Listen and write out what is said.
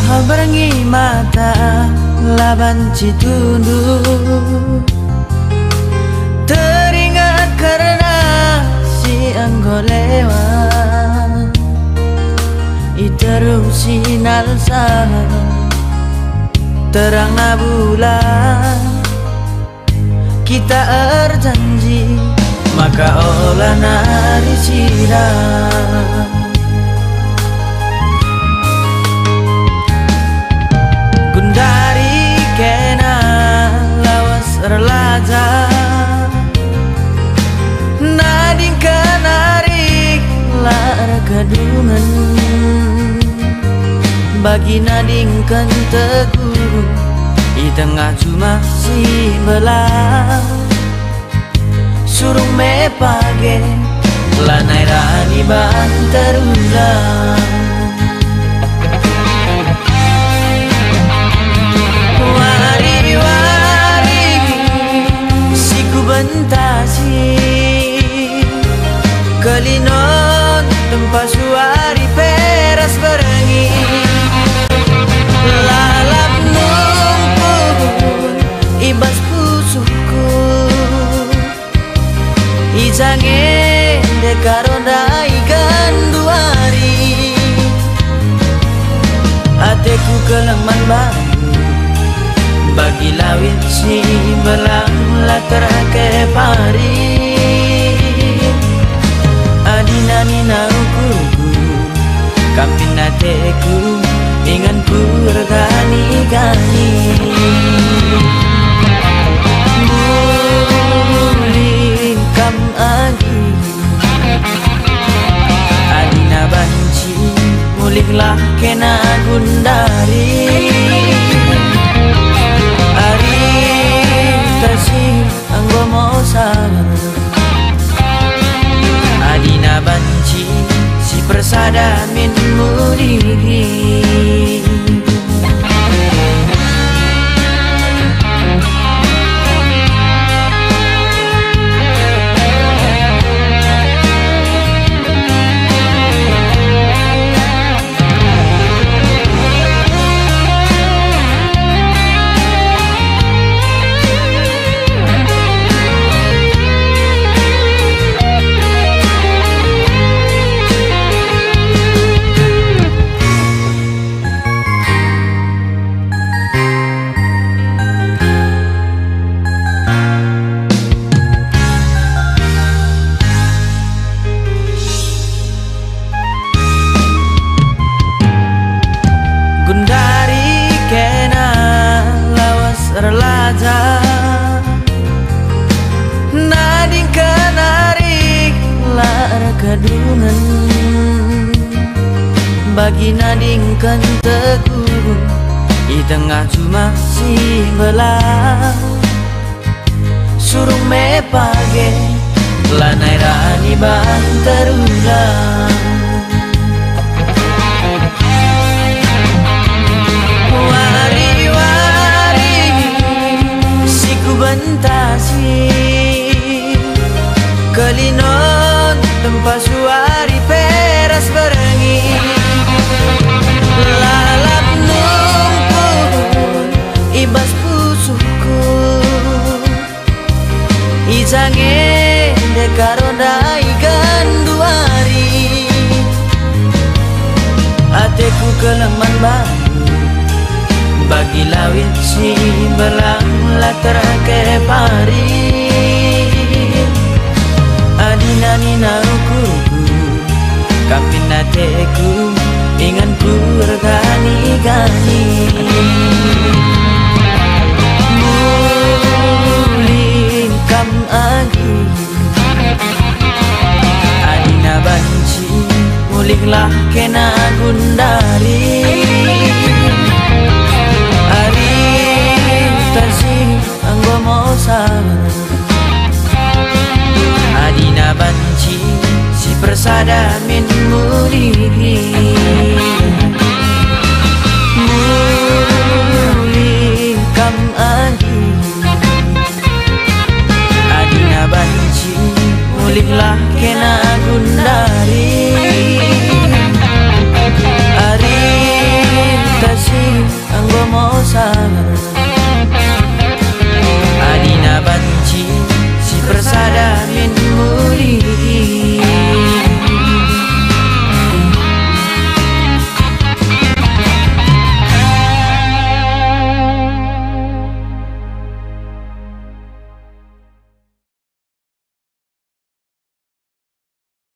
Berengi mata laban citundu, teringat karena siang lewat iterus sinalsa terang bulan. Kita berjanji maka olah nari sidang. Gundari kena lawas relaja, nading kanarik lar kadungan, bagi nading kan teguh di tengah cuma si belah. Suruh me page lanai rani ban terulang. Bentasi kalinon tempat suari peras berengi, lalap numpun ibas pusuku ijange dekaronda ikan duari. Ateku keleman baru bagi lawit si belang latar ke pari. Adina nina ukuku kampina teku ingan purgani-gani. Muling kam agi adina banci mulihlah kena gundari. Adina banci si persada min mudiri. Gundari kena lawas relaja, nading kanarik lar kadungan, bagi nading kan teguh di tengah cuma si belah. Suruh me page lanai rani ban terulang. Bentasi kalinon tempat suari peras berengi, lalap numpun ibas pusuku ijange dekaronda ikan duari. Ateku keleman baru bagi lawit si belang latar ke pari. Adina nina ukuku kampina teku ingan purgani-gani.